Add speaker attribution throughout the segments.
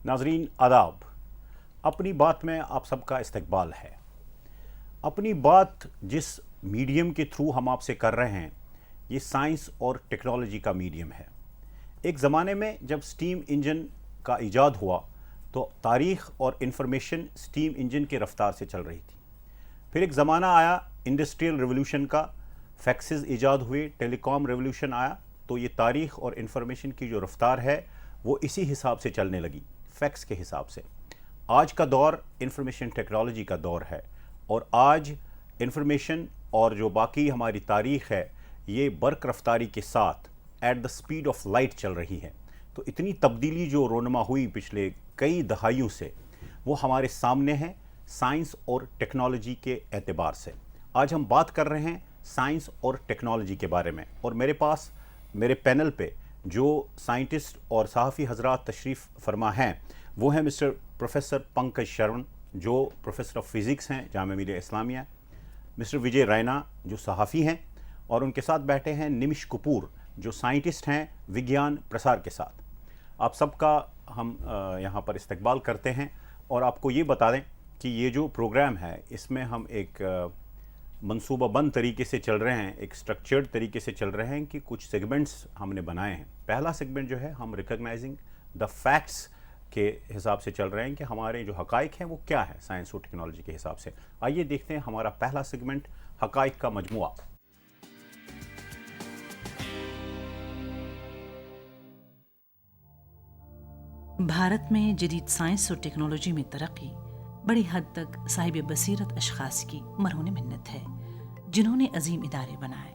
Speaker 1: नाजरीन आदाब। अपनी बात में आप सबका इस्तकबाल है। अपनी बात जिस मीडियम के थ्रू हम आपसे कर रहे हैं ये साइंस और टेक्नोलॉजी का मीडियम है। एक ज़माने में जब स्टीम इंजन का इजाद हुआ तो तारीख़ और इन्फॉर्मेशन स्टीम इंजन की रफ्तार से चल रही थी। फिर एक ज़माना आया इंडस्ट्रियल रिवोल्यूशन का, फैक्सेस इजाद हुए, टेलीकॉम रिवोल्यूशन आया, तो ये तारीख़ और इन्फॉर्मेशन की जो रफ्तार है वो इसी हिसाब से चलने लगी, फैक्स के हिसाब से। आज का दौर इंफॉर्मेशन टेक्नोलॉजी का दौर है और आज इंफॉर्मेशन और जो बाकी हमारी तारीख़ है ये बर्क रफ्तारी के साथ at the speed of light चल रही है। तो इतनी तब्दीली जो रोनमा हुई पिछले कई दहाइयों से वो हमारे सामने है साइंस और टेक्नोलॉजी के एतबार से। आज हम बात कर रहे हैं साइंस और टेक्नोलॉजी के बारे में और मेरे पास मेरे पैनल पे जो साइंटिस्ट और सहाफ़ी हजरात तशरीफ़ फरमा हैं वो हैं मिस्टर प्रोफेसर पंकज शरण जो प्रोफेसर ऑफ फिज़िक्स हैं जामिया मिलिया इस्लामिया, मिस्टर विजय रैना जो सहाफ़ी हैं, और उनके साथ बैठे हैं निमिष कपूर जो साइंटिस्ट हैं विज्ञान प्रसार के साथ। आप सबका हम यहाँ पर इस्तकबाल करते हैं और आपको ये बता दें कि ये जो प्रोग्राम है इसमें हम एक मंसूबाबंद तरीके से चल रहे हैं, एक स्ट्रक्चर्ड तरीके से चल रहे हैं कि कुछ सेगमेंट्स हमने बनाए हैं। पहला सेगमेंट जो है हम रिकॉग्नाइजिंग द फैक्ट्स के हिसाब से चल रहे हैं कि हमारे जो हकाइक हैं वो क्या है साइंस और टेक्नोलॉजी के हिसाब से। आइए देखते हैं हमारा पहला सेगमेंट हकाइक का मजमुआ।
Speaker 2: भारत में जदीद साइंस और टेक्नोलॉजी में तरक्की बड़ी हद तक साहिब बसीरत अशखास की मरहून मिन्नत है जिन्होंने अजीम इदारे बनाए।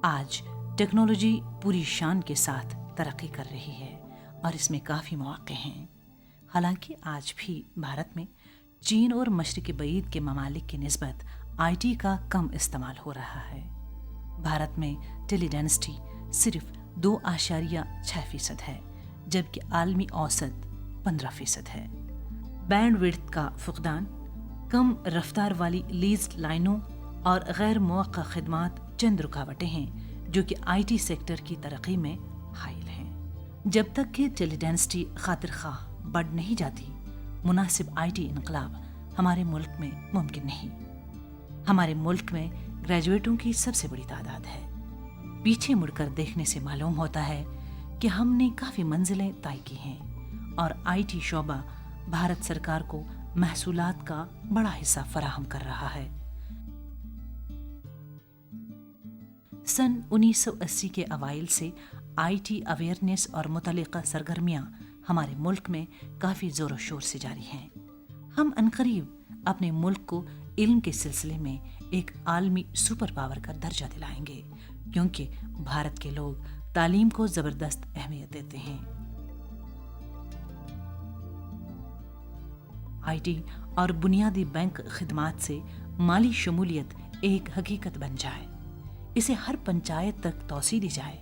Speaker 2: आज टेक्नोलॉजी पूरी शान के साथ तरक्की कर रही है और इसमें काफ़ी मौके हैं। हालांकि आज भी भारत में चीन और मशरिक़ बईद के ममालिक की निस्बत आईटी का कम इस्तेमाल हो रहा है। भारत में टेलीडेंसिटी सिर्फ 2.6% है जबकि आलमी औसत 15% है। बैंडविड्थ का फुकदान, कम रफ्तार वाली लीज्ड लाइनों और गैर मौक़ा खिदमात चंद रुकावटें हैं जो कि आईटी सेक्टर की तरक्की में हाइल हैं। जब तक कि टेलीडेंसिटी खातिर खाह बढ़ नहीं जाती मुनासिब आईटी इनकलाब हमारे मुल्क में मुमकिन नहीं। हमारे मुल्क में ग्रेजुएटों की सबसे बड़ी तादाद है। पीछे मुड़कर देखने से मालूम होता है कि हमने काफ़ी मंजिलें तय की हैं और आईटी शोबा भारत सरकार को महसूलात का बड़ा हिस्सा फराहम कर रहा है। सन 1980 के अवाइल से आईटी अवेयरनेस और मुतल्लिका सरगर्मियां हमारे मुल्क में काफ़ी ज़ोर शोर से जारी हैं। हम अनकरीब अपने मुल्क को इल्म के सिलसिले में एक आलमी सुपर पावर का दर्जा दिलाएंगे क्योंकि भारत के लोग तालीम को ज़बरदस्त अहमियत देते हैं। आईटी और बुनियादी बैंक खिदमात से माली शमूलियत एक हकीकत बन जाए, इसे हर पंचायत तक तौसी दी जाए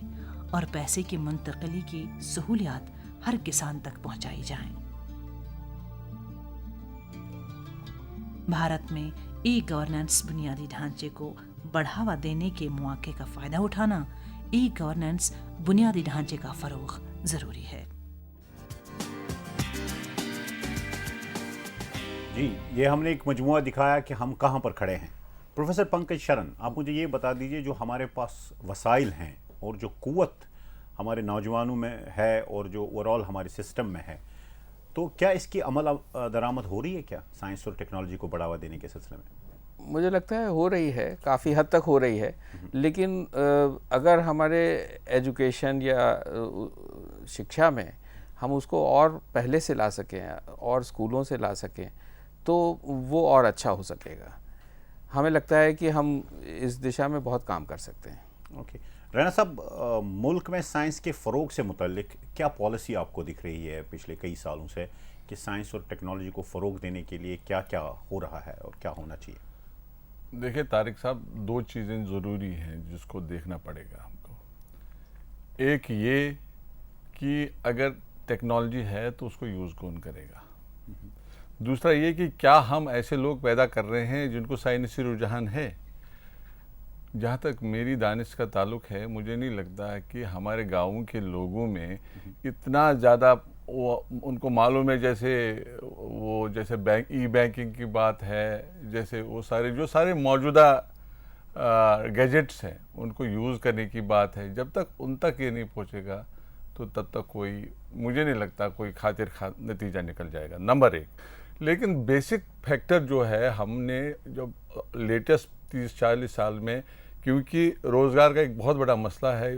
Speaker 2: और पैसे की मुंतकली की सहूलियात हर किसान तक पहुंचाई जाएं। भारत में ई गवर्नेंस बुनियादी ढांचे को बढ़ावा देने के मौके का फ़ायदा उठाना, ई गवर्नेंस बुनियादी ढांचे का फ़रोग़ ज़रूरी है।
Speaker 1: जी, ये हमने एक मजमुआ दिखाया कि हम कहाँ पर खड़े हैं। प्रोफेसर पंकज शरण, आप मुझे ये बता दीजिए जो हमारे पास वसाइल हैं और जो क़ुव्वत हमारे नौजवानों में है और जो ओवरऑल हमारे सिस्टम में है, तो क्या इसकी अमल दरामद हो रही है क्या साइंस और टेक्नोलॉजी को बढ़ावा देने के सिलसिले में?
Speaker 3: मुझे लगता है हो रही है, काफ़ी हद तक हो रही है। लेकिन अगर हमारे एजुकेशन या शिक्षा में हम उसको और पहले से ला सकें और स्कूलों से ला सकें तो वो और अच्छा हो सकेगा। हमें लगता है कि हम इस दिशा में बहुत काम कर सकते हैं।
Speaker 1: ओके रैना साहब, मुल्क में साइंस के फ़रोग से मुतल्लिक क्या पॉलिसी आपको दिख रही है पिछले कई सालों से कि साइंस और टेक्नोलॉजी को फ़रोग देने के लिए क्या क्या हो रहा है और क्या होना चाहिए?
Speaker 4: देखिए तारिक साहब, दो चीज़ें ज़रूरी हैं जिसको देखना पड़ेगा हमको। एक ये कि अगर टेक्नोलॉजी है तो उसको यूज़ कौन करेगा। दूसरा ये कि क्या हम ऐसे लोग पैदा कर रहे हैं जिनको साइंसी रुझान है। जहाँ तक मेरी दानिश का ताल्लुक है, मुझे नहीं लगता है कि हमारे गाँव के लोगों में इतना ज़्यादा वो उनको मालूम है। जैसे वो जैसे ई बैंकिंग की बात है, जैसे वो सारे मौजूदा गैजेट्स हैं उनको यूज़ करने की बात है, जब तक उन तक ये नहीं पहुँचेगा तो तब तक कोई, मुझे नहीं लगता कोई नतीजा निकल जाएगा, नंबर एक। लेकिन बेसिक फैक्टर जो है, हमने जब लेटेस्ट 30-40 साल में, क्योंकि रोज़गार का एक बहुत बड़ा मसला है,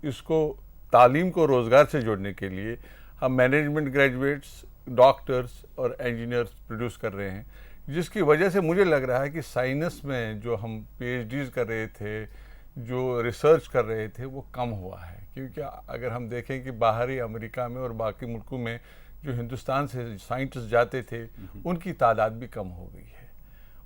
Speaker 4: इसको तालीम को रोज़गार से जोड़ने के लिए हम मैनेजमेंट ग्रेजुएट्स, डॉक्टर्स और इंजीनियर्स प्रोड्यूस कर रहे हैं, जिसकी वजह से मुझे लग रहा है कि साइंस में जो हम PhDs कर रहे थे, जो रिसर्च कर रहे थे, वो कम हुआ है। क्योंकि अगर हम देखें कि बाहरी अमेरिका में और बाकी मुल्कों में जो हिंदुस्तान से साइंटिस्ट जाते थे, उनकी तादाद भी कम हो गई है।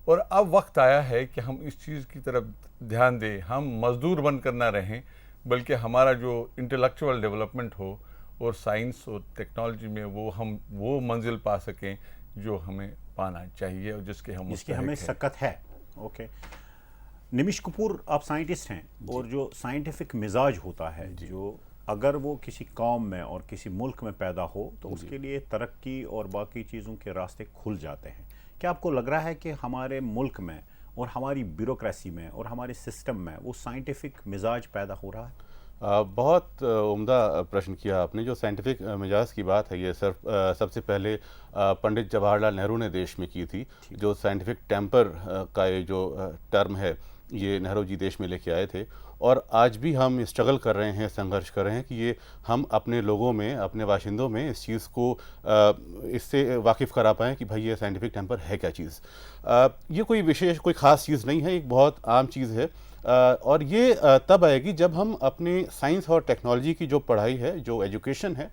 Speaker 4: और अब वक्त आया है कि हम इस चीज़ की तरफ ध्यान दें, हम मजदूर बनकर ना रहें, बल्कि हमारा जो इंटेलेक्चुअल डेवलपमेंट हो और साइंस और टेक्नोलॉजी में वो मंजिल पा सकें जो हमें पाना चाहिए और जिसके हमें
Speaker 1: सकत है। ओके, निमिष कपूर, आप साइंटिस्ट हैं, और जो साइंटिफिक मिजाज होता है, जो अगर वो किसी कौम में और किसी मुल्क में पैदा हो तो उसके लिए तरक्की और बाकी चीज़ों के रास्ते खुल जाते हैं। क्या आपको लग रहा है कि हमारे मुल्क में और हमारी ब्यूरोक्रेसी में और हमारे सिस्टम में वो साइंटिफिक मिजाज पैदा हो रहा है?
Speaker 5: बहुत उम्दा प्रश्न किया आपने। जो साइंटिफिक मिजाज की बात है, ये सबसे पहले पंडित जवाहरलाल नेहरू ने देश में की थी। जो साइंटिफिक टेम्पर का ये जो टर्म है, ये नेहरू जी देश में लेके आए थे, और आज भी हम स्ट्रगल कर रहे हैं, संघर्ष कर रहे हैं कि ये हम अपने लोगों में, अपने बाशिंदों में इस चीज़ को इससे वाकिफ़ करा पाएँ कि भाई ये साइंटिफिक टेम्पर है क्या चीज़। ये कोई विशेष, कोई ख़ास चीज़ नहीं है, एक बहुत आम चीज़ है। और ये तब आएगी जब हम अपने साइंस और टेक्नोलॉजी की जो पढ़ाई है, जो एजुकेशन है,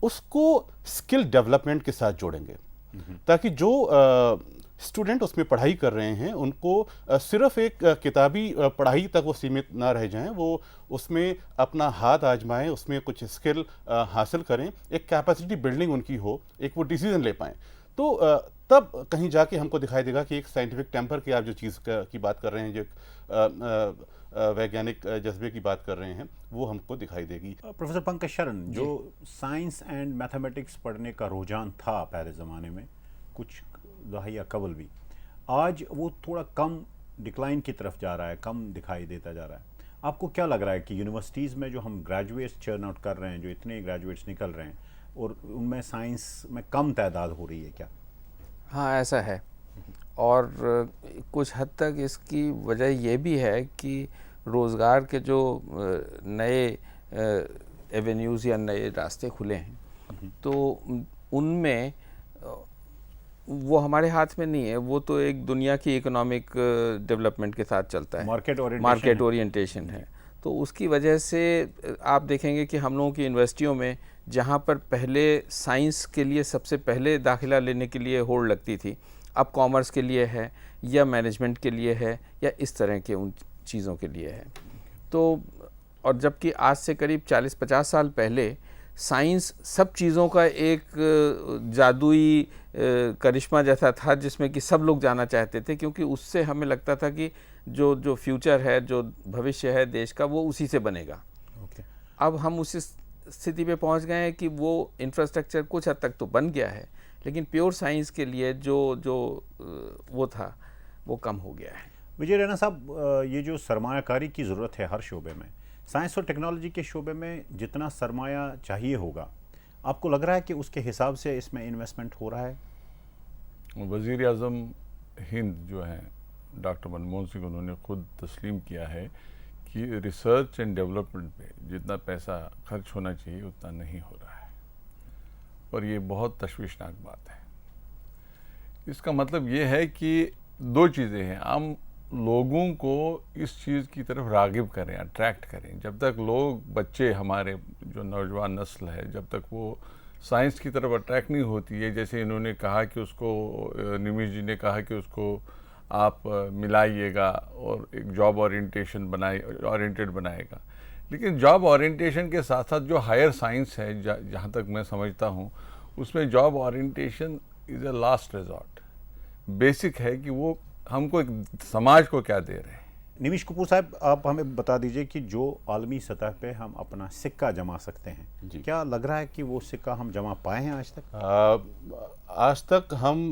Speaker 5: उसको स्किल डेवलपमेंट के साथ जोड़ेंगे, ताकि जो स्टूडेंट उसमें पढ़ाई कर रहे हैं उनको सिर्फ एक किताबी पढ़ाई तक वो सीमित ना रह जाएं, वो उसमें अपना हाथ आजमाएं, उसमें कुछ स्किल हासिल करें, एक कैपेसिटी बिल्डिंग उनकी हो, एक वो डिसीजन ले पाएं। तो तब कहीं जाके हमको दिखाई देगा कि एक साइंटिफिक टेम्पर की आप जो चीज़ की बात कर रहे हैं, जो वैज्ञानिक जज्बे की बात कर रहे हैं, वो हमको दिखाई देगी।
Speaker 1: प्रोफेसर पंकज शरण, जो साइंस एंड मैथमेटिक्स पढ़ने का रुझान था पहले ज़माने में, कुछ दहाइयाँ कबल भी, आज वो थोड़ा कम डिक्लाइन की तरफ जा रहा है, कम दिखाई देता जा रहा है। आपको क्या लग रहा है कि यूनिवर्सिटीज़ में जो हम ग्रेजुएट्स चर्न आउट कर रहे हैं, जो इतने ग्रेजुएट्स निकल रहे हैं, और उनमें साइंस में कम तादाद हो रही है क्या?
Speaker 3: हाँ, ऐसा है। और कुछ हद तक इसकी वजह ये भी है कि रोज़गार के जो नए एवेन्यूज़ या नए रास्ते खुले हैं, तो उनमें वो हमारे हाथ में नहीं है। वो तो एक दुनिया की इकोनॉमिक डेवलपमेंट के साथ चलता है, मार्केट ओरिएंटेशन है। तो उसकी वजह से आप देखेंगे कि हम लोगों की यूनिवर्सिटियों में, जहाँ पर पहले साइंस के लिए सबसे पहले दाखिला लेने के लिए होड़ लगती थी, अब कॉमर्स के लिए है या मैनेजमेंट के लिए है या इस तरह के उन चीज़ों के लिए है। तो और जबकि आज से करीब 40-50 साल पहले साइंस सब चीज़ों का एक जादुई करिश्मा जैसा था, जिसमें कि सब लोग जाना चाहते थे, क्योंकि उससे हमें लगता था कि जो फ्यूचर है, जो भविष्य है देश का, वो उसी से बनेगा। अब हम उसी स्थिति पे पहुंच गए हैं कि वो इंफ्रास्ट्रक्चर कुछ हद तक तो बन गया है, लेकिन प्योर साइंस के लिए जो वो था वो कम हो गया है।
Speaker 1: विजय रैना साहब, ये जो सरमायाकारी की ज़रूरत है हर शोबे में, साइंस और टेक्नोलॉजी के शोबे में जितना सरमाया चाहिए होगा, आपको लग रहा है कि उसके हिसाब से इसमें इन्वेस्टमेंट हो रहा है?
Speaker 4: वज़ीर आज़म हिंद जो हैं डॉक्टर मनमोहन सिंह, उन्होंने खुद तस्लीम किया है कि रिसर्च एंड डेवलपमेंट पे जितना पैसा खर्च होना चाहिए उतना नहीं हो रहा है, और ये बहुत तशवीशनाक बात है। इसका मतलब ये है कि दो चीज़ें हैं, हम लोगों को इस चीज़ की तरफ रागिब करें, अट्रैक्ट करें। जब तक लोग, बच्चे, हमारे जो नौजवान नस्ल है, जब तक वो साइंस की तरफ अट्रैक्ट नहीं होती है, जैसे इन्होंने कहा कि उसको, निमिष जी ने कहा कि उसको आप मिलाइएगा और एक जॉब ओरिएंटेड बनाएगा, लेकिन जॉब ओरिएंटेशन के साथ साथ जो हायर साइंस है, जहाँ तक मैं समझता हूँ, उसमें job orientation is a last resort. Basic है कि वो हमको एक समाज को क्या दे रहे हैं,
Speaker 1: निमिष कपूर साहब, आप हमें बता दीजिए कि जो आलमी सतह पे हम अपना सिक्का जमा सकते हैं,
Speaker 5: जी।
Speaker 1: क्या लग रहा है कि वो सिक्का हम जमा पाए हैं आज तक?
Speaker 5: आज तक हम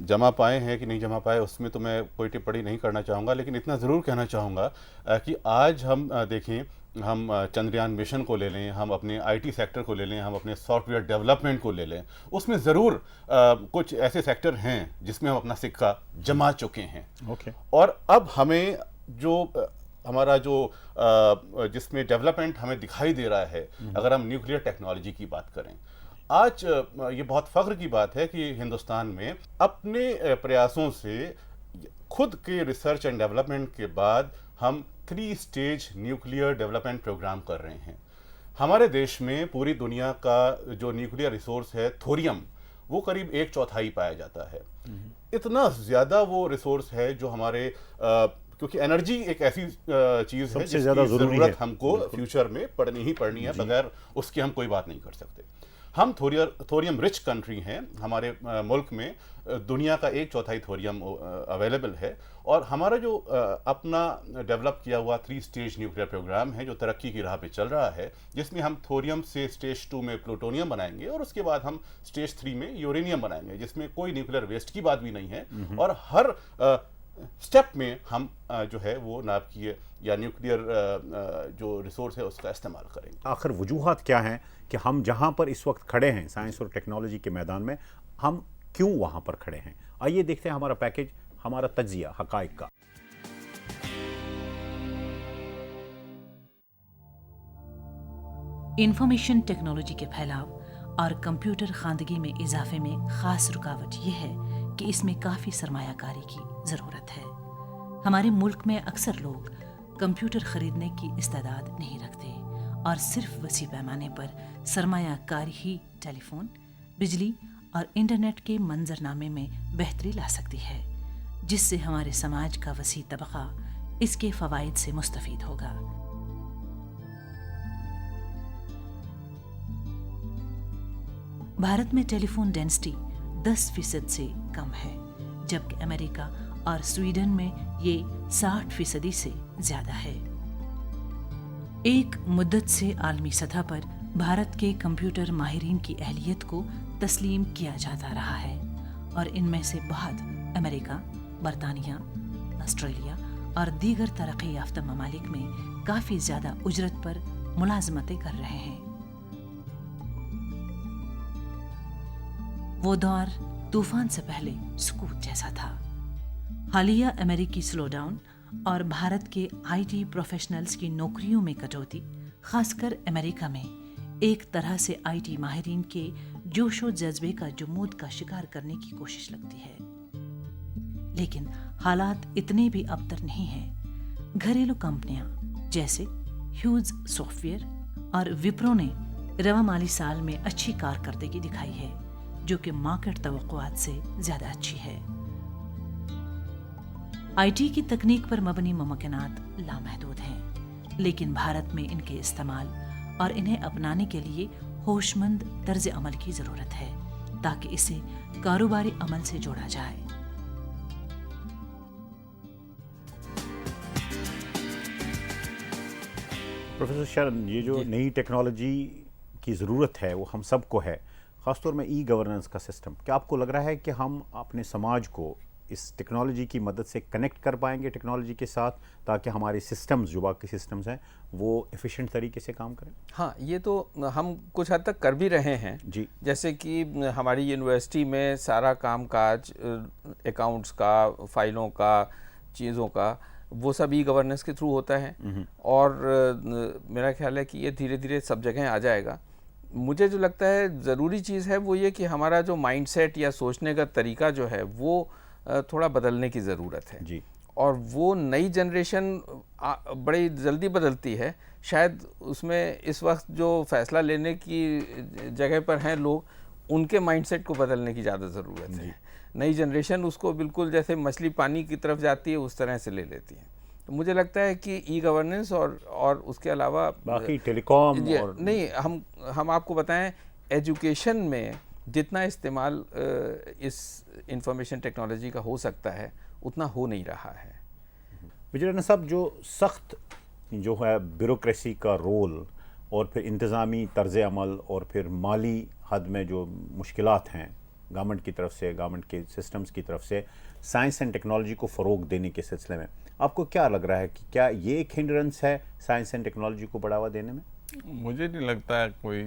Speaker 5: जमा पाए हैं कि नहीं जमा पाए, उसमें तो मैं कोई टिप्पणी नहीं करना चाहूँगा, लेकिन इतना ज़रूर कहना चाहूँगा कि आज हम देखें, हम चंद्रयान मिशन को ले लें, हम अपने आईटी सेक्टर को ले लें, हम अपने सॉफ्टवेयर डेवलपमेंट को ले लें, उसमें ज़रूर कुछ ऐसे सेक्टर हैं जिसमें हम अपना सिक्का जमा चुके हैं।
Speaker 1: ओके।
Speaker 5: और अब हमें जो हमारा जो जिसमें डेवलपमेंट हमें दिखाई दे रहा है, अगर हम न्यूक्लियर टेक्नोलॉजी की बात करें, आज ये बहुत फ़ख्र की बात है कि हिंदुस्तान में अपने प्रयासों से खुद के रिसर्च एंड डेवलपमेंट के बाद हम 3 स्टेज न्यूक्लियर डेवलपमेंट प्रोग्राम कर रहे हैं। हमारे देश में पूरी दुनिया का जो न्यूक्लियर रिसोर्स है थोरियम, वो करीब 1/4 पाया जाता है। इतना ज़्यादा वो रिसोर्स है जो हमारे क्योंकि एनर्जी एक ऐसी चीज़ है
Speaker 1: सबसे
Speaker 5: जिसकी
Speaker 1: ज़्यादा ज़रूरी
Speaker 5: ज़रूरत
Speaker 1: है।
Speaker 5: हमको फ्यूचर में पड़नी ही पड़नी है, बगैर उसके हम कोई बात नहीं कर सकते। हम थोरियम रिच कंट्री हैं, हमारे मुल्क में दुनिया का 1/4 थोरियम अवेलेबल है, और हमारा जो अपना डेवलप किया हुआ 3 स्टेज न्यूक्लियर प्रोग्राम है जो तरक्की की राह पे चल रहा है, जिसमें हम थोरियम से स्टेज 2 में प्लूटोनियम बनाएंगे और उसके बाद हम स्टेज 3 में यूरेनियम बनाएंगे, जिसमें कोई न्यूक्लियर वेस्ट की बात भी नहीं है, और हर स्टेप में हम जो है वो नाभिकीय या न्यूक्लियर जो रिसोर्स है उसका इस्तेमाल करेंगे।
Speaker 1: आखिर वजूहात क्या हैं कि हम जहां पर इस वक्त खड़े हैं साइंस और टेक्नोलॉजी के मैदान में, हम क्यों वहां पर खड़े हैं? आइए देखते हैं हमारा पैकेज, हमारा तज्जिया हकाइक का।
Speaker 2: इंफॉर्मेशन टेक्नोलॉजी के फैलाव और कंप्यूटर खानदगी में इजाफे में खास रुकावट यह है कि इसमें काफ़ी सरमायाकारी की ज़रूरत है। हमारे मुल्क में अक्सर लोग कंप्यूटर ख़रीदने की इस्तेदाद नहीं रखते और सिर्फ वसी पैमाने पर सरमायाकारी ही टेलीफोन, बिजली और इंटरनेट के मंजरनामे में बेहतरी ला सकती है, जिससे हमारे समाज का वसी तबका इसके फ़वाइद से मुस्तफ़ीद होगा। भारत में टेलीफोन डेंसिटी 10% से कम है, जबकि अमेरिका और स्वीडन में ये 60% से ज़्यादा है। एक मुद्दत से आलमी सतह पर भारत के कंप्यूटर माहिरीन की अहलियत को तस्लीम किया जाता रहा है और इनमें से बहुत अमेरिका, बरतानिया, ऑस्ट्रेलिया और दीगर तरक्की याफ्ता ममालिक में काफ़ी ज़्यादा उजरत पर मुलाजमतें कर रहे हैं। वो दौर तूफान से पहले सुकूत जैसा था। हालिया अमेरिकी स्लोडाउन और भारत के आईटी प्रोफेशनल्स की नौकरियों में कटौती, खासकर अमेरिका में, एक तरह से आईटी माहिरीन के जोशो जज्बे का जमूद का शिकार करने की कोशिश लगती है। लेकिन हालात इतने भी अबतर नहीं हैं। घरेलू कंपनियां जैसे ह्यूज सॉफ्टवेयर और विप्रो ने रवा माली साल में अच्छी कारकर्दगी दिखाई है, जो कि मार्केट तवक्कुआत से ज्यादा अच्छी है। आईटी की तकनीक पर मबनी मुमकिनात लामहदूद हैं, लेकिन भारत में इनके इस्तेमाल और इन्हें अपनाने के लिए होशमंद तर्ज अमल की ज़रूरत है, ताकि इसे कारोबारी अमल से जोड़ा जाए।
Speaker 1: प्रोफेसर शरण, ये जो नई टेक्नोलॉजी की ज़रूरत है वो हम सबको है, ख़ासतौर में ई गवर्नेंस का सिस्टम। क्या आपको लग रहा है कि हम अपने समाज को इस टेक्नोलॉजी की मदद से कनेक्ट कर पाएंगे टेक्नोलॉजी के साथ, ताकि हमारे सिस्टम्स, जो बाकी सिस्टम्स हैं, वो एफिशिएंट तरीके से काम करें?
Speaker 3: हाँ, ये तो हम कुछ हद तक कर भी रहे हैं
Speaker 1: जी।
Speaker 3: जैसे कि हमारी यूनिवर्सिटी में सारा कामकाज अकाउंट्स का, फाइलों का, चीज़ों का, वो सब ई गवर्नेंस के थ्रू होता है, और मेरा ख्याल है कि ये धीरे धीरे सब जगह आ जाएगा। मुझे जो लगता है ज़रूरी चीज़ है वो ये कि हमारा जो माइंडसेट या सोचने का तरीका जो है वो थोड़ा बदलने की ज़रूरत है
Speaker 1: जी।
Speaker 3: और वो नई जनरेशन बड़ी जल्दी बदलती है। शायद उसमें इस वक्त जो फ़ैसला लेने की जगह पर हैं लोग, उनके माइंडसेट को बदलने की ज़्यादा ज़रूरत है। नई जनरेशन उसको बिल्कुल जैसे मछली पानी की तरफ जाती है उस तरह से ले लेती है। तो मुझे लगता है कि ई गवर्नेंस और उसके अलावा
Speaker 1: बाकी टेलीकॉम और
Speaker 3: नहीं, हम आपको बताएं, एजुकेशन में जितना इस्तेमाल इस इंफॉर्मेशन टेक्नोलॉजी का हो सकता है उतना हो नहीं रहा है।
Speaker 1: विजय रैना साहब, जो सख्त जो है ब्यूरोक्रेसी का रोल और फिर इंतज़ामी तर्ज़ अमल और फिर माली हद में जो मुश्किलात हैं गवर्नमेंट की तरफ से, गवर्नमेंट के सिस्टम्स की तरफ से साइंस एंड टेक्नोलॉजी को फ़रोग देने के सिलसिले में, आपको क्या लग रहा है कि क्या ये एक हिंड्रेंस है साइंस एंड टेक्नोलॉजी को बढ़ावा देने में?
Speaker 4: मुझे नहीं लगता है कोई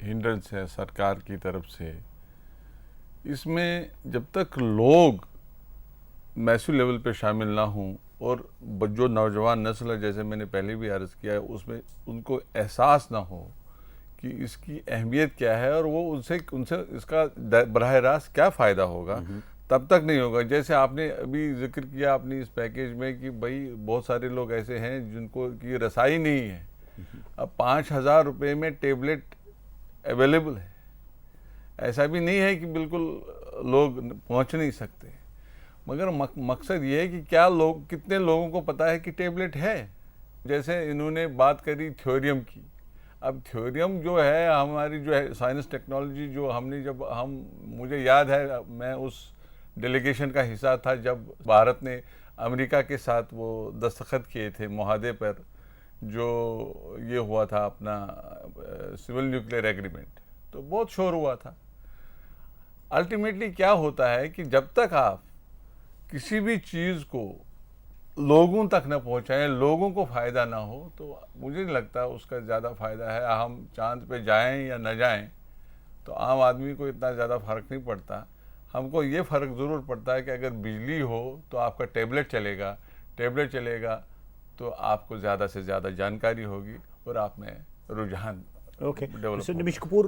Speaker 4: हिंड्रेंस है सरकार की तरफ से। इसमें जब तक लोग मैसिव लेवल पे शामिल ना हों और जो नौजवान नस्ल है, जैसे मैंने पहले भी अर्ज़ किया है, उसमें उनको एहसास ना हो कि इसकी अहमियत क्या है और वो उनसे इसका बराह रास्त क्या फ़ायदा होगा, तब तक नहीं होगा। जैसे आपने अभी जिक्र किया अपनी इस पैकेज में कि भाई बहुत सारे लोग ऐसे हैं जिनको की रसाई नहीं है। अब 5,000 रुपये में टेबलेट अवेलेबल है, ऐसा भी नहीं है कि बिल्कुल लोग पहुंच नहीं सकते, मगर मकसद ये है कि क्या लोग, कितने लोगों को पता है कि टेबलेट है। जैसे इन्होंने बात करी थ्योरियम की, अब थ्योरियम जो है हमारी जो है साइंस टेक्नोलॉजी जो हमने जब मुझे याद है मैं उस डेलीगेशन का हिस्सा था जब भारत ने अमेरिका के साथ वो दस्तखत किए थे मुआहदे पर, जो ये हुआ था अपना सिविल न्यूक्लियर एग्रीमेंट, तो बहुत शोर हुआ था। अल्टीमेटली क्या होता है कि जब तक आप किसी भी चीज़ को लोगों तक न पहुंचाएं, लोगों को फ़ायदा ना हो, तो मुझे नहीं लगता उसका ज़्यादा फ़ायदा है। हम चांद पे जाएं या न जाएं तो आम आदमी को इतना ज़्यादा फ़र्क नहीं पड़ता। हमको ये फ़र्क ज़रूर पड़ता है कि अगर बिजली हो तो आपका टेबलेट चलेगा तो आपको ज़्यादा से ज़्यादा जानकारी होगी और आप में रुझान
Speaker 1: ओके।
Speaker 4: डेवलप
Speaker 1: मिस्टर
Speaker 4: होगा।
Speaker 1: निमिष कपूर,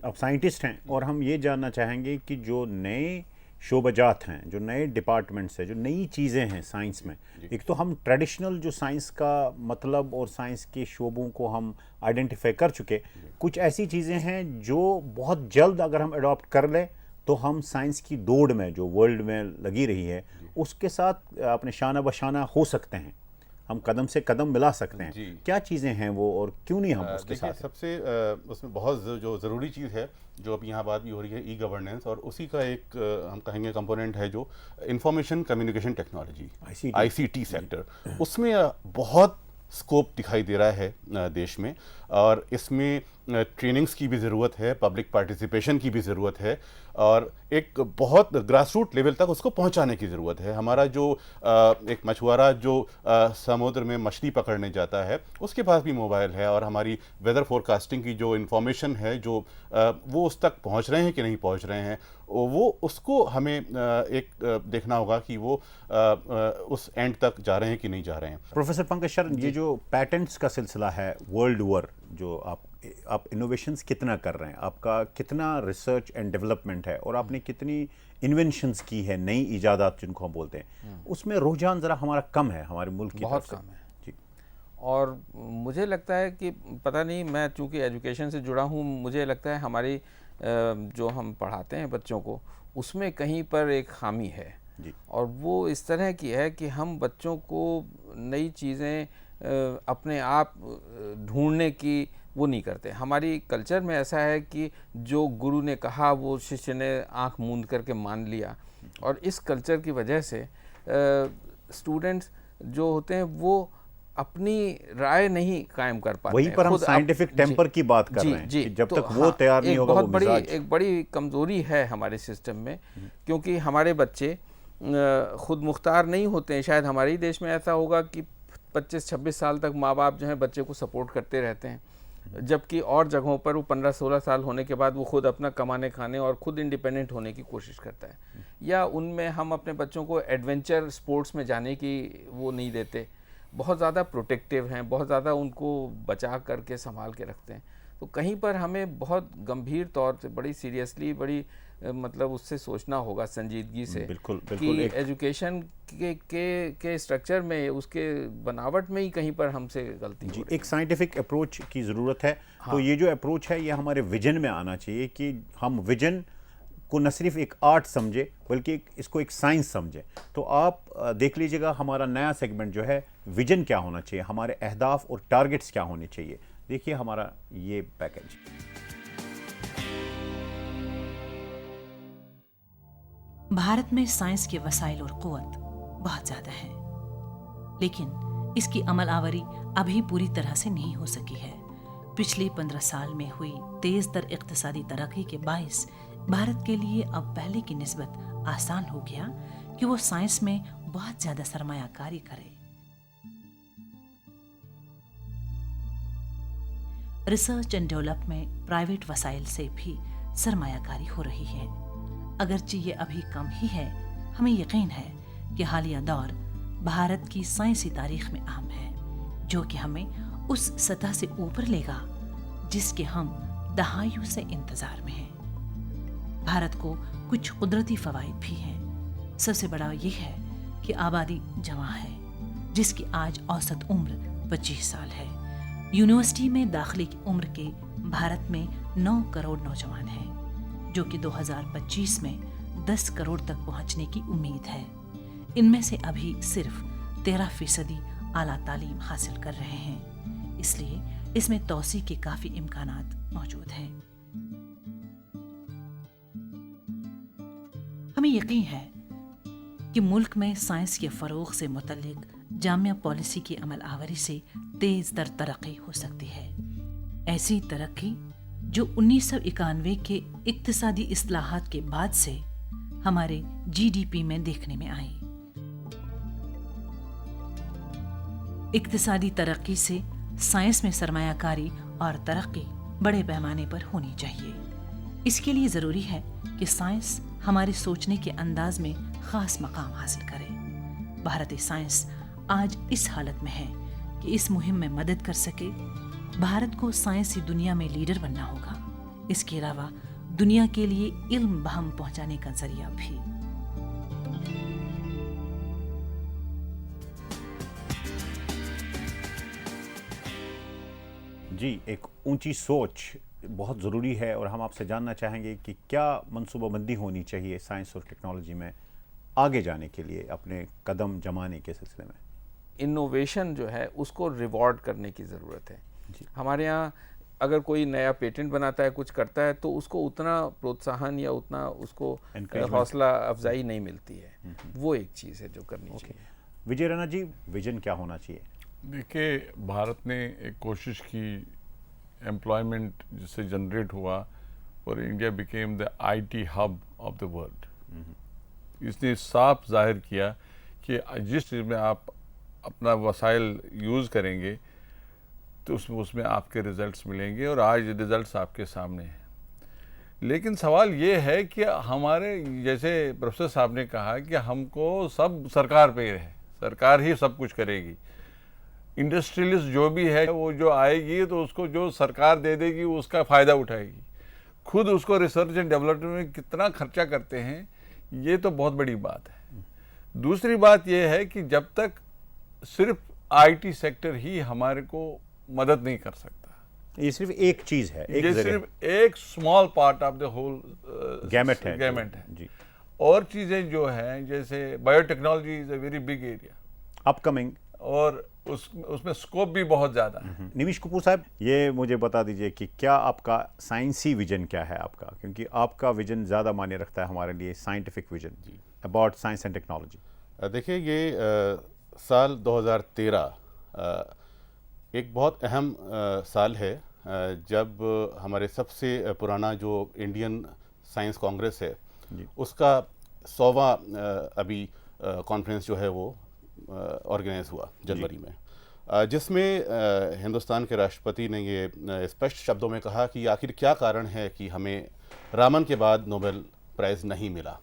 Speaker 1: आप साइंटिस्ट हैं और हम ये जानना चाहेंगे कि जो नए शोबजात हैं, जो नए डिपार्टमेंट्स हैं, जो नई चीज़ें हैं साइंस में, एक तो हम ट्रेडिशनल जो साइंस का मतलब और साइंस के शोबों को हम आइडेंटिफाई कर चुके, कुछ ऐसी चीज़ें हैं जो बहुत जल्द अगर हम अडॉप्ट कर लें तो हम साइंस की दौड़ में जो वर्ल्ड में लगी रही है उसके साथ अपने शाना बशाना हो सकते हैं, हम कदम से कदम मिला सकते हैं। क्या चीज़ें हैं वो और क्यों नहीं हम उसके साथ?
Speaker 5: सबसे उसमें बहुत जो ज़रूरी चीज़ है जो अभी यहाँ बात भी हो रही है, ई गवर्नेंस, और उसी का एक हम कहेंगे कंपोनेंट है जो information communication technology ICT sector. उसमें बहुत स्कोप दिखाई दे रहा है देश में, और इसमें ट्रेनिंग्स की भी ज़रूरत है, पब्लिक पार्टिसिपेशन की भी ज़रूरत है, और एक बहुत ग्रासरूट लेवल तक उसको पहुंचाने की ज़रूरत है। हमारा जो एक मछुआरा जो समुद्र में मछली पकड़ने जाता है उसके पास भी मोबाइल है, और हमारी वेदर फोरकास्टिंग की जो इन्फॉर्मेशन है जो वो उस तक पहुंच रहे हैं कि नहीं पहुंच रहे हैं, वो उसको हमें एक देखना होगा कि वो उस एंड तक जा रहे हैं कि नहीं जा रहे हैं।
Speaker 1: प्रोफेसर पंकज शरण, ये जो पैटेंट्स का सिलसिला है वर्ल्ड ओवर, जो आप इनोवेशंस कितना कर रहे हैं, आपका कितना रिसर्च एंड डेवलपमेंट है और आपने कितनी इन्वेंशंस की है, नई इजादात जिनको हम बोलते हैं, उसमें रुझान ज़रा हमारा कम है हमारे मुल्क की
Speaker 3: बहुत
Speaker 1: तरफ से।
Speaker 3: कम है।
Speaker 1: जी।
Speaker 3: और मुझे लगता है कि पता नहीं, मैं चूँकि एजुकेशन से जुड़ा हूँ, मुझे लगता है हमारी जो हम पढ़ाते हैं बच्चों को उसमें कहीं पर एक खामी है
Speaker 1: जी।
Speaker 3: और वो इस तरह की है कि हम बच्चों को नई चीज़ें अपने आप ढूंढने की वो नहीं करते। हमारी कल्चर में ऐसा है कि जो गुरु ने कहा वो शिष्य ने आंख मूंद करके मान लिया, और इस कल्चर की वजह से स्टूडेंट्स जो होते हैं वो अपनी राय नहीं कायम कर पाते।
Speaker 1: वहीं पर हम साइंटिफिक टेम्पर की बात कर रहे हैं कि जब तक वो तैयार नहीं होगा, वो मिजाज।
Speaker 3: एक बड़ी कमज़ोरी है हमारे सिस्टम में, क्योंकि हमारे बच्चे खुद मुख्तार नहीं होते हैं। शायद हमारे ही देश में ऐसा होगा कि 25-26 साल तक माँ बाप जो है बच्चे को सपोर्ट करते रहते हैं, जबकि और जगहों पर वो 15-16 साल होने के बाद वो खुद अपना कमाने खाने और खुद इंडिपेंडेंट होने की कोशिश करता है। या उनमें हम अपने बच्चों को एडवेंचर स्पोर्ट्स में जाने की वो नहीं देते, बहुत ज़्यादा प्रोटेक्टिव हैं, बहुत ज़्यादा उनको बचा करके संभाल के रखते हैं। तो कहीं पर हमें बहुत गंभीर तौर से, बड़ी सीरियसली, बड़ी मतलब उससे सोचना होगा संजीदगी से।
Speaker 1: बिल्कुल
Speaker 3: कि एजुकेशन के स्ट्रक्चर में, उसके बनावट में ही कहीं पर हमसे गलती हो रही है।
Speaker 1: एक साइंटिफिक अप्रोच की ज़रूरत है। तो ये जो अप्रोच है ये हमारे विजन में आना चाहिए कि हम विजन को न सिर्फ एक आर्ट समझे बल्कि इसको एक साइंस समझे। तो आप देख लीजिएगा हमारा नया सेगमेंट जो है, विजन क्या होना चाहिए, हमारे अहदाफ और टारगेट्स क्या होने चाहिए। देखिए हमारा ये पैकेज।
Speaker 2: भारत में साइंस के वसाइल और कुव्वत बहुत ज़्यादा है, लेकिन इसकी अमल आवरी अभी पूरी तरह से नहीं हो सकी है। पिछले 15 साल में हुई तेज तर इक्तिसादी तरक्की के बाइस भारत के लिए अब पहले की निस्बत आसान हो गया कि वो साइंस में बहुत ज्यादा सरमायाकारी करे। रिसर्च एंड डेवलप में प्राइवेट वसाइल से भी सरमायाकारी हो रही है। अगरचे ये अभी कम ही है, हमें यकीन है कि हालिया दौर भारत की साइंसी तारीख में अहम है, जो कि हमें उस सतह से ऊपर लेगा जिसके हम दहाइयों से इंतजार में हैं। भारत को कुछ कुदरती फवाइद भी हैं। सबसे बड़ा ये है कि आबादी जवां है, जिसकी आज औसत उम्र 25 साल है। यूनिवर्सिटी में दाखिले की उम्र के भारत में 9 करोड़ नौजवान हैं, जो कि 2025 में 10 करोड़ तक पहुंचने की उम्मीद है। इनमें से अभी सिर्फ 13% आला तालीम हासिल कर रहे हैं, इसलिए इसमें तौसी के काफी इम्कानात मौजूद हैं। हमें यकीन है कि मुल्क में साइंस के फरोग से मुतल्लिक जामिया पॉलिसी की अमल आवरी से तेज तर तरक्की हो सकती है। ऐसी तरक्की जो 1991 के इक्तिसादी इस्लाहात के बाद से हमारे जीडीपी में देखने में आई। इक्तिसादी तरक्की से साइंस में सरमायाकारी और तरक्की बड़े पैमाने पर होनी चाहिए। इसके लिए जरूरी है कि साइंस हमारे सोचने के अंदाज में खास मकाम हासिल करे। भारतीय साइंस आज इस हालत में है कि इस मुहिम में मदद कर सके। भारत को साइंसी दुनिया में लीडर बनना होगा। इसके अलावा दुनिया के लिए इल्म बहम पहुंचाने का जरिया भी।
Speaker 1: जी, एक ऊंची सोच बहुत ज़रूरी है और हम आपसे जानना चाहेंगे कि क्या मनसूबाबंदी होनी चाहिए साइंस और टेक्नोलॉजी में आगे जाने के लिए, अपने कदम जमाने के सिलसिले में।
Speaker 3: इनोवेशन जो है उसको रिवॉर्ड करने की ज़रूरत है। हमारे यहाँ अगर कोई नया पेटेंट बनाता है, कुछ करता है, तो उसको उतना प्रोत्साहन या उतना उसको हौसला अफजाई नहीं मिलती है। वो एक चीज़ है जो करनी चाहिए।
Speaker 1: विजय रैना जी, विजन क्या होना चाहिए?
Speaker 4: देखिए, भारत ने एक कोशिश की, एम्प्लॉयमेंट जिससे जनरेट हुआ और India became the IT hub of the world. इसने साफ जाहिर किया कि जिस चीज़ में आप अपना वसाइल यूज़ करेंगे तो उसमें आपके रिजल्ट्स मिलेंगे, और आज रिजल्ट्स आपके सामने हैं। लेकिन सवाल ये है कि हमारे, जैसे प्रोफेसर साहब ने कहा कि हमको सब सरकार पे है, सरकार ही सब कुछ करेगी। इंडस्ट्रियलिस्ट जो भी है वो जो आएगी तो उसको जो सरकार दे देगी उसका फ़ायदा उठाएगी। खुद उसको रिसर्च एंड डेवलपमेंट में कितना खर्चा करते हैं, ये तो बहुत बड़ी बात है। दूसरी बात ये है कि जब तक सिर्फ आईटी सेक्टर ही हमारे को मदद नहीं कर सकता।
Speaker 1: ये सिर्फ एक चीज़ है, एक
Speaker 4: ये सिर्फ एक small part of the whole
Speaker 1: gamut है
Speaker 4: जी। और चीज़ें जो हैं, जैसे biotechnology is a very big area
Speaker 1: upcoming,
Speaker 4: और उसमें स्कोप भी बहुत ज़्यादा है।
Speaker 1: निमिष कपूर साहब, ये मुझे बता दीजिए कि क्या आपका साइंसी विजन क्या है आपका, क्योंकि आपका विजन ज़्यादा मायने रखता है हमारे लिए, scientific vision about science and technology.
Speaker 5: देखिए, ये साल 2013 एक बहुत अहम साल है, जब हमारे सबसे पुराना जो इंडियन साइंस कांग्रेस है उसका 100वां अभी कॉन्फ्रेंस जो है वो ऑर्गेनाइज हुआ जनवरी में, जिसमें हिंदुस्तान के राष्ट्रपति ने ये स्पष्ट शब्दों में कहा कि आखिर क्या कारण है कि हमें रामन के बाद नोबेल प्राइज़ नहीं मिला।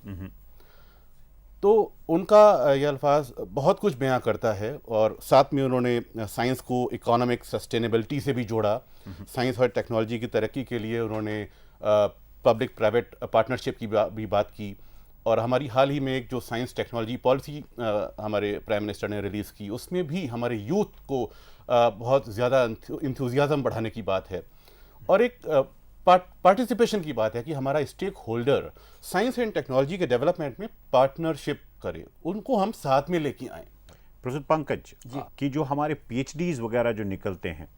Speaker 5: तो उनका ये अल्फाज बहुत कुछ बयां करता है, और साथ में उन्होंने साइंस को इकोनॉमिक सस्टेनेबिलिटी से भी जोड़ा। साइंस और टेक्नोलॉजी की तरक्की के लिए उन्होंने पब्लिक प्राइवेट पार्टनरशिप की भी बात की, और हमारी हाल ही में एक जो साइंस टेक्नोलॉजी पॉलिसी हमारे प्राइम मिनिस्टर ने रिलीज़ की, उसमें भी हमारे यूथ को बहुत ज़्यादा इंथुजियाज़म बढ़ाने की बात है, और एक पार्टिसिपेशन की बात है कि हमारा stake holder science and technology के डेवलपमेंट में पार्टनरशिप करे, उनको हम साथ में लेके आए।
Speaker 1: प्रोफेसर पंकज कि जो हमारे पीएचडीज वगैरह जो निकलते हैं,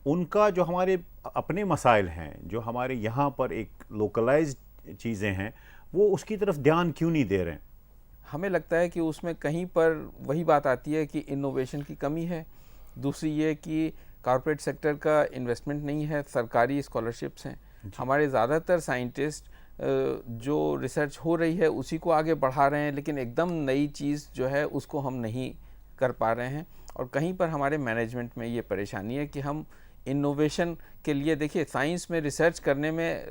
Speaker 1: उनका जो हमारे अपने मसाइल हैं, जो हमारे यहाँ पर एक लोकलाइज्ड चीज़ें हैं, वो उसकी तरफ ध्यान क्यों नहीं दे रहे हैं?
Speaker 3: हमें लगता है कि उसमें कहीं पर वही बात आती है कि इनोवेशन की कमी है। दूसरी ये कि कॉर्पोरेट सेक्टर का इन्वेस्टमेंट नहीं है, सरकारी स्कॉलरशिप्स हैं। हमारे ज़्यादातर साइंटिस्ट जो रिसर्च हो रही है उसी को आगे बढ़ा रहे हैं, लेकिन एकदम नई चीज़ जो है उसको हम नहीं कर पा रहे हैं। और कहीं पर हमारे मैनेजमेंट में ये परेशानी है कि हम इनोवेशन के लिए, देखिए साइंस में रिसर्च करने में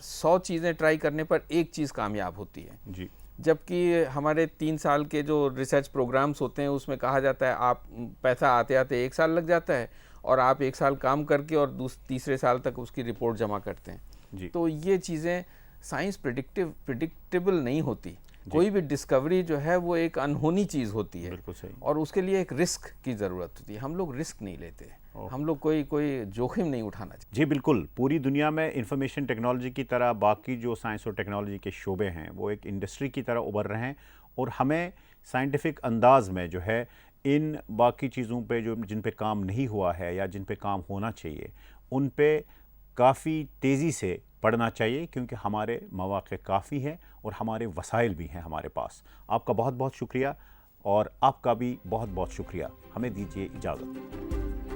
Speaker 3: 100 चीज़ें ट्राई करने पर एक चीज़ कामयाब होती है
Speaker 1: जी।
Speaker 3: जबकि हमारे 3 साल के जो रिसर्च प्रोग्राम्स होते हैं उसमें कहा जाता है आप पैसा आते आते 1 साल लग जाता है और आप 1 साल काम करके और तीसरे साल तक उसकी रिपोर्ट जमा करते हैं
Speaker 1: जी।
Speaker 3: तो ये चीज़ें साइंस प्रिडिक्टेबल नहीं होती। कोई भी डिस्कवरी जो है वो एक अनहोनी चीज़ होती है,
Speaker 1: बिल्कुल सही।
Speaker 3: और उसके लिए एक रिस्क की ज़रूरत होती है। हम लोग रिस्क नहीं लेते, हम लोग कोई जोखिम नहीं उठाना चाहिए।
Speaker 1: जी बिल्कुल, पूरी दुनिया में इंफॉर्मेशन टेक्नोलॉजी की तरह बाकी जो साइंस और टेक्नोलॉजी के शोबे हैं वो एक इंडस्ट्री की तरह उभर रहे हैं, और हमें साइंटिफिक अंदाज में जो है इन बाकी चीज़ों पे जो जिन पे काम नहीं हुआ है या जिन पे काम होना चाहिए उन पे काफ़ी तेज़ी से पढ़ना चाहिए, क्योंकि हमारे मौक़े काफ़ी हैं और हमारे वसाइल भी हैं हमारे पास। आपका बहुत बहुत शुक्रिया, और आपका भी बहुत बहुत शुक्रिया। हमें दीजिए इजाज़त।